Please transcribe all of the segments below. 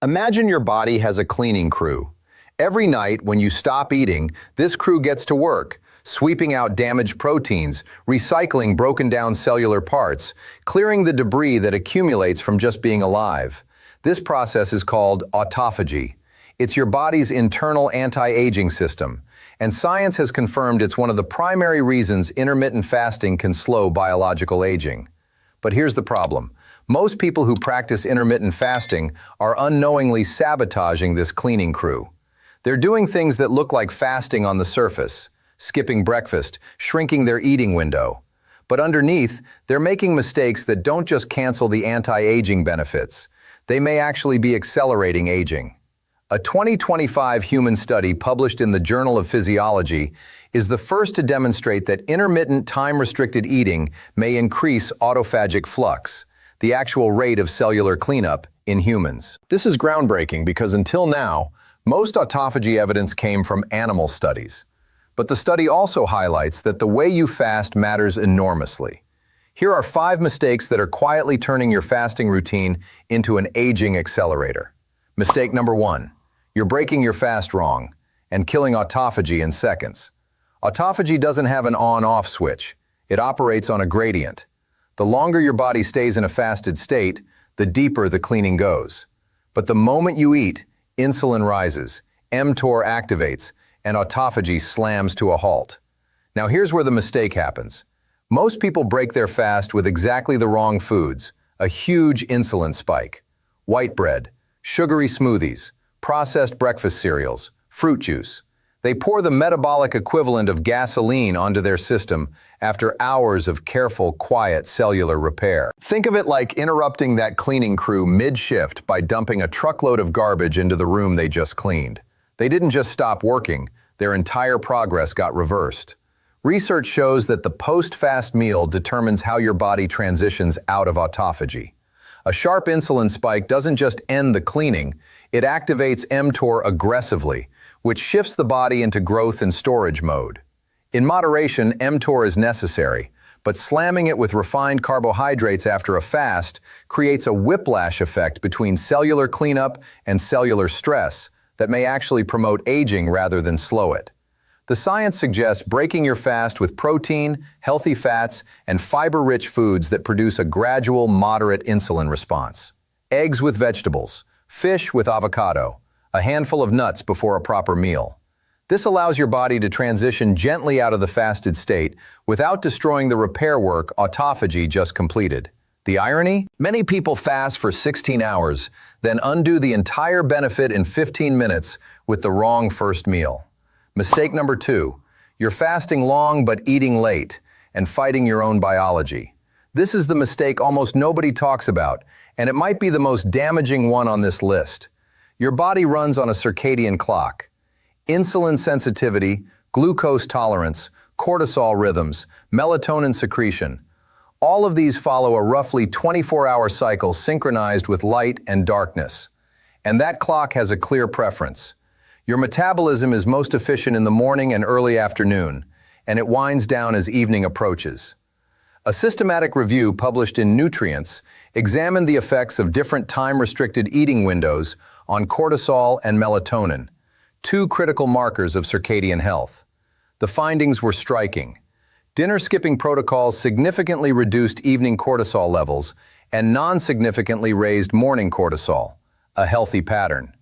Imagine your body has a cleaning crew. Every night when you stop eating, this crew gets to work, sweeping out damaged proteins, recycling broken down cellular parts, clearing the debris that accumulates from just being alive. This process is called autophagy. It's your body's internal anti-aging system, and science has confirmed it's one of the primary reasons intermittent fasting can slow biological aging. But here's the problem. Most people who practice intermittent fasting are unknowingly sabotaging this cleaning crew. They're doing things that look like fasting on the surface, skipping breakfast, shrinking their eating window. But underneath, they're making mistakes that don't just cancel the anti-aging benefits. They may actually be accelerating aging. A 2025 human study published in the Journal of Physiology is the first to demonstrate that intermittent time-restricted eating may increase autophagic flux, the actual rate of cellular cleanup in humans. This is groundbreaking because until now, most autophagy evidence came from animal studies. But the study also highlights that the way you fast matters enormously. Here are 5 mistakes that are quietly turning your fasting routine into an aging accelerator. Mistake number 1. You're breaking your fast wrong and killing autophagy in seconds. Autophagy doesn't have an on-off switch. It operates on a gradient. The longer your body stays in a fasted state, the deeper the cleaning goes. But the moment you eat, insulin rises, mTOR activates, and autophagy slams to a halt. Now here's where the mistake happens. Most people break their fast with exactly the wrong foods, a huge insulin spike. White bread, sugary smoothies, processed breakfast cereals, fruit juice. They pour the metabolic equivalent of gasoline onto their system after hours of careful, quiet cellular repair. Think of it like interrupting that cleaning crew mid-shift by dumping a truckload of garbage into the room they just cleaned. They didn't just stop working, their entire progress got reversed. Research shows that the post-fast meal determines how your body transitions out of autophagy. A sharp insulin spike doesn't just end the cleaning, it activates mTOR aggressively, which shifts the body into growth and storage mode. In moderation, mTOR is necessary, but slamming it with refined carbohydrates after a fast creates a whiplash effect between cellular cleanup and cellular stress that may actually promote aging rather than slow it. The science suggests breaking your fast with protein, healthy fats, and fiber-rich foods that produce a gradual, moderate insulin response. Eggs with vegetables, fish with avocado, a handful of nuts before a proper meal. This allows your body to transition gently out of the fasted state without destroying the repair work autophagy just completed. The irony? Many people fast for 16 hours, then undo the entire benefit in 15 minutes with the wrong first meal. Mistake number 2. You're fasting long but eating late and fighting your own biology. This is the mistake almost nobody talks about, and it might be the most damaging one on this list. Your body runs on a circadian clock. Insulin sensitivity, glucose tolerance, cortisol rhythms, melatonin secretion. All of these follow a roughly 24-hour cycle synchronized with light and darkness. And that clock has a clear preference. Your metabolism is most efficient in the morning and early afternoon, and it winds down as evening approaches. A systematic review published in Nutrients examined the effects of different time-restricted eating windows on cortisol and melatonin, 2 critical markers of circadian health. The findings were striking. Dinner-skipping protocols significantly reduced evening cortisol levels and non-significantly raised morning cortisol, a healthy pattern.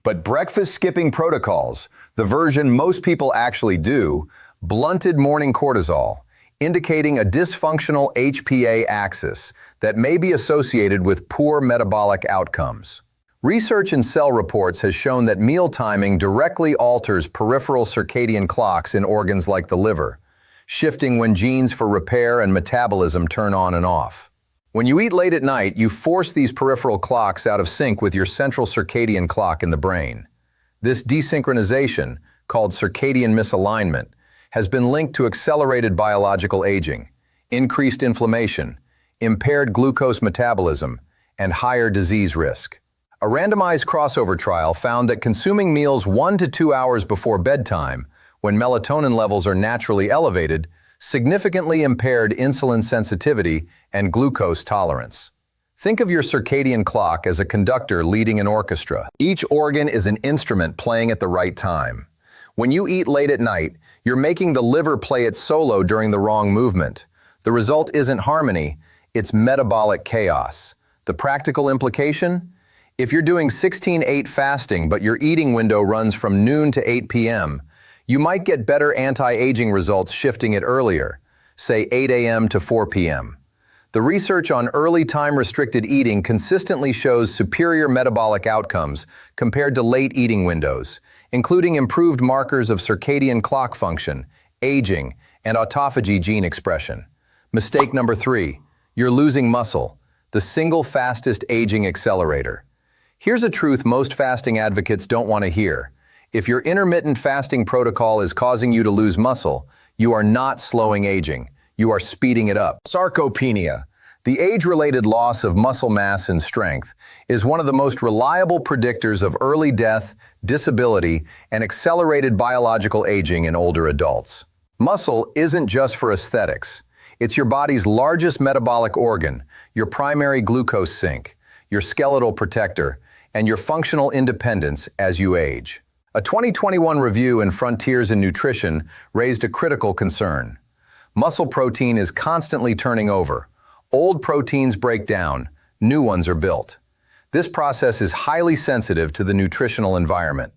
But breakfast-skipping protocols, the version most people actually do, blunted morning cortisol, indicating a dysfunctional HPA axis that may be associated with poor metabolic outcomes. Research in Cell reports has shown that meal timing directly alters peripheral circadian clocks in organs like the liver, shifting when genes for repair and metabolism turn on and off. When you eat late at night, you force these peripheral clocks out of sync with your central circadian clock in the brain. This desynchronization, called circadian misalignment, has been linked to accelerated biological aging, increased inflammation, impaired glucose metabolism, and higher disease risk. A randomized crossover trial found that consuming meals 1 to 2 hours before bedtime, when melatonin levels are naturally elevated, significantly impaired insulin sensitivity and glucose tolerance. Think of your circadian clock as a conductor leading an orchestra. Each organ is an instrument playing at the right time. When you eat late at night, you're making the liver play its solo during the wrong movement. The result isn't harmony, it's metabolic chaos. The practical implication? If you're doing 16/8 fasting but your eating window runs from noon to 8 p.m., you might get better anti-aging results shifting it earlier, say 8 a.m. to 4 p.m. The research on early time-restricted eating consistently shows superior metabolic outcomes compared to late eating windows, including improved markers of circadian clock function, aging, and autophagy gene expression. Mistake number 3, you're losing muscle, the single fastest aging accelerator. Here's a truth most fasting advocates don't want to hear. If your intermittent fasting protocol is causing you to lose muscle, you are not slowing aging. You are speeding it up. Sarcopenia, the age-related loss of muscle mass and strength, is one of the most reliable predictors of early death, disability, and accelerated biological aging in older adults. Muscle isn't just for aesthetics. It's your body's largest metabolic organ, your primary glucose sink, your skeletal protector, and your functional independence as you age. A 2021 review in Frontiers in Nutrition raised a critical concern. Muscle protein is constantly turning over. Old proteins break down, new ones are built. This process is highly sensitive to the nutritional environment.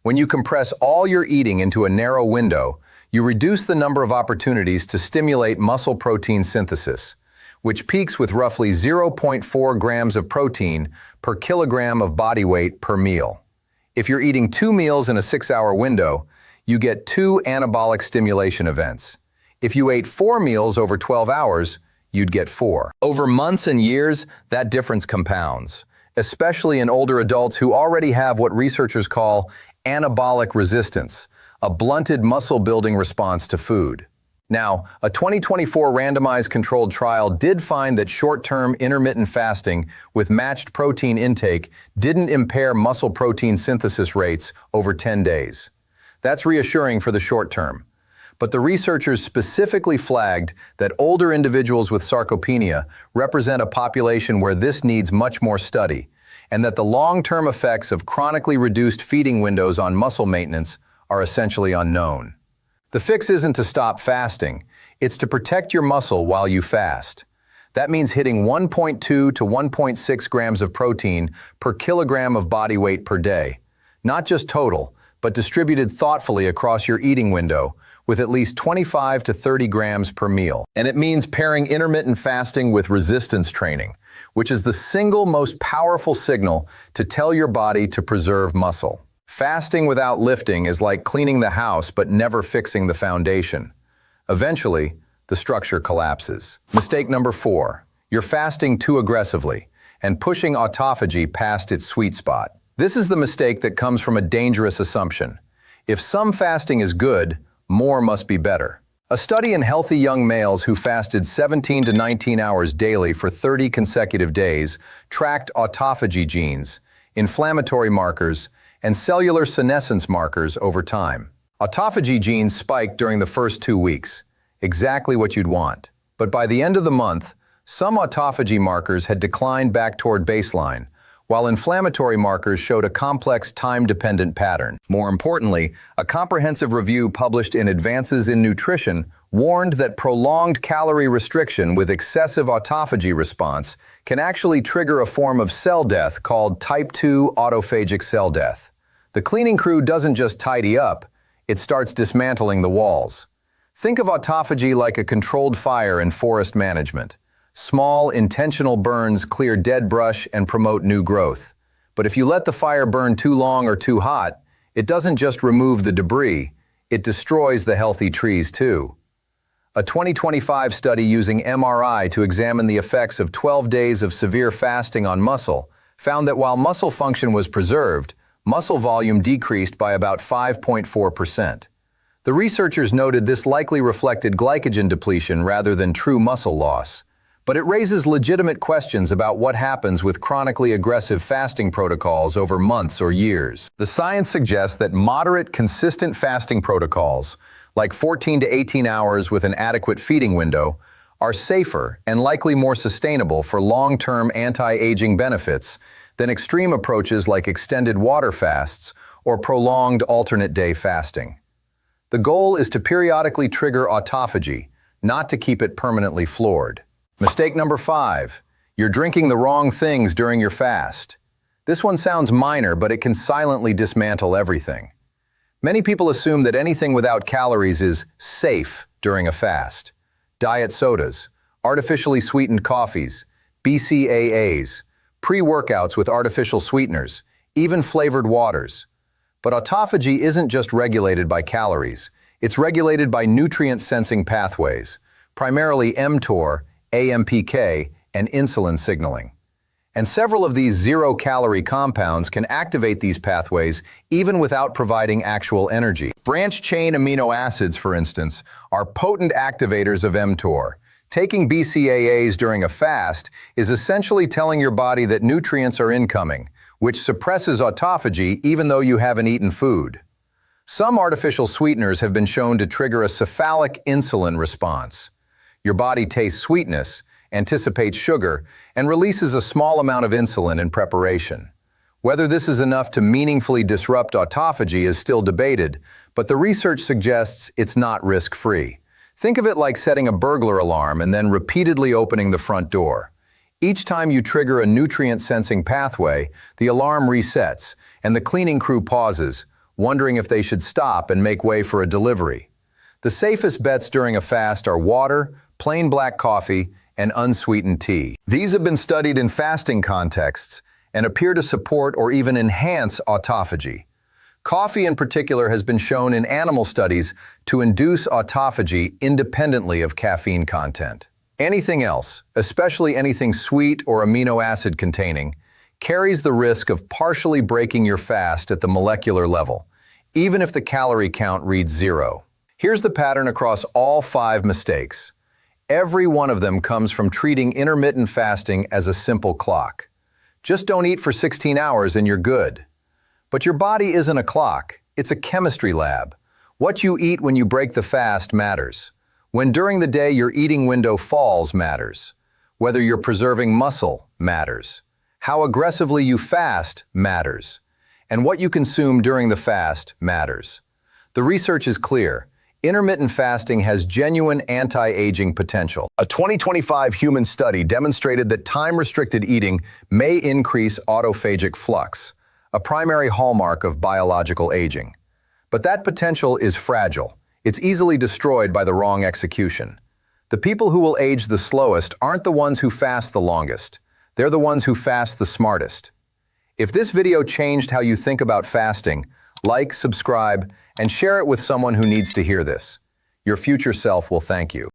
When you compress all your eating into a narrow window, you reduce the number of opportunities to stimulate muscle protein synthesis, which peaks with roughly 0.4 grams of protein per kilogram of body weight per meal. If you're eating 2 meals in a 6-hour window, you get 2 anabolic stimulation events. If you ate 4 meals over 12 hours, you'd get 4. Over months and years, that difference compounds, especially in older adults who already have what researchers call anabolic resistance, a blunted muscle-building response to food. Now, a 2024 randomized controlled trial did find that short-term intermittent fasting with matched protein intake didn't impair muscle protein synthesis rates over 10 days. That's reassuring for the short term. But the researchers specifically flagged that older individuals with sarcopenia represent a population where this needs much more study, and that the long-term effects of chronically reduced feeding windows on muscle maintenance are essentially unknown. The fix isn't to stop fasting, it's to protect your muscle while you fast. That means hitting 1.2 to 1.6 grams of protein per kilogram of body weight per day. Not just total, but distributed thoughtfully across your eating window, with at least 25 to 30 grams per meal. And it means pairing intermittent fasting with resistance training, which is the single most powerful signal to tell your body to preserve muscle. Fasting without lifting is like cleaning the house but never fixing the foundation. Eventually, the structure collapses. Mistake number 4, you're fasting too aggressively and pushing autophagy past its sweet spot. This is the mistake that comes from a dangerous assumption. If some fasting is good, more must be better. A study in healthy young males who fasted 17 to 19 hours daily for 30 consecutive days tracked autophagy genes, inflammatory markers, and cellular senescence markers over time. Autophagy genes spiked during the first 2 weeks, exactly what you'd want. But by the end of the month, some autophagy markers had declined back toward baseline, while inflammatory markers showed a complex time-dependent pattern. More importantly, a comprehensive review published in Advances in Nutrition warned that prolonged calorie restriction with excessive autophagy response can actually trigger a form of cell death called type 2 autophagic cell death. The cleaning crew doesn't just tidy up, it starts dismantling the walls. Think of autophagy like a controlled fire in forest management. Small, intentional burns clear dead brush and promote new growth. But if you let the fire burn too long or too hot, it doesn't just remove the debris, it destroys the healthy trees too. A 2025 study using MRI to examine the effects of 12 days of severe fasting on muscle found that while muscle function was preserved, muscle volume decreased by about 5.4%. The researchers noted this likely reflected glycogen depletion rather than true muscle loss. But it raises legitimate questions about what happens with chronically aggressive fasting protocols over months or years. The science suggests that moderate, consistent fasting protocols, like 14 to 18 hours with an adequate feeding window, are safer and likely more sustainable for long-term anti-aging benefits than extreme approaches like extended water fasts or prolonged alternate-day fasting. The goal is to periodically trigger autophagy, not to keep it permanently floored. Mistake number 5. You're drinking the wrong things during your fast. This one sounds minor, but it can silently dismantle everything. Many people assume that anything without calories is safe during a fast. Diet sodas, artificially sweetened coffees, BCAAs, pre-workouts with artificial sweeteners, even flavored waters. But autophagy isn't just regulated by calories. It's regulated by nutrient-sensing pathways, primarily mTOR, AMPK, and insulin signaling. And several of these zero-calorie compounds can activate these pathways even without providing actual energy. Branch-chain amino acids, for instance, are potent activators of mTOR. Taking BCAAs during a fast is essentially telling your body that nutrients are incoming, which suppresses autophagy even though you haven't eaten food. Some artificial sweeteners have been shown to trigger a cephalic insulin response. Your body tastes sweetness, anticipates sugar, and releases a small amount of insulin in preparation. Whether this is enough to meaningfully disrupt autophagy is still debated, but the research suggests it's not risk-free. Think of it like setting a burglar alarm and then repeatedly opening the front door. Each time you trigger a nutrient-sensing pathway, the alarm resets, and the cleaning crew pauses, wondering if they should stop and make way for a delivery. The safest bets during a fast are water, plain black coffee, and unsweetened tea. These have been studied in fasting contexts and appear to support or even enhance autophagy. Coffee in particular has been shown in animal studies to induce autophagy independently of caffeine content. Anything else, especially anything sweet or amino acid containing, carries the risk of partially breaking your fast at the molecular level, even if the calorie count reads 0. Here's the pattern across all 5 mistakes. Every one of them comes from treating intermittent fasting as a simple clock. Just don't eat for 16 hours and you're good. But your body isn't a clock, it's a chemistry lab. What you eat when you break the fast matters. When during the day your eating window falls matters. Whether you're preserving muscle matters. How aggressively you fast matters. And what you consume during the fast matters. The research is clear. Intermittent fasting has genuine anti-aging potential. A 2025 human study demonstrated that time-restricted eating may increase autophagic flux, a primary hallmark of biological aging. But that potential is fragile. It's easily destroyed by the wrong execution. The people who will age the slowest aren't the ones who fast the longest. They're the ones who fast the smartest. If this video changed how you think about fasting, like, subscribe, and share it with someone who needs to hear this. Your future self will thank you.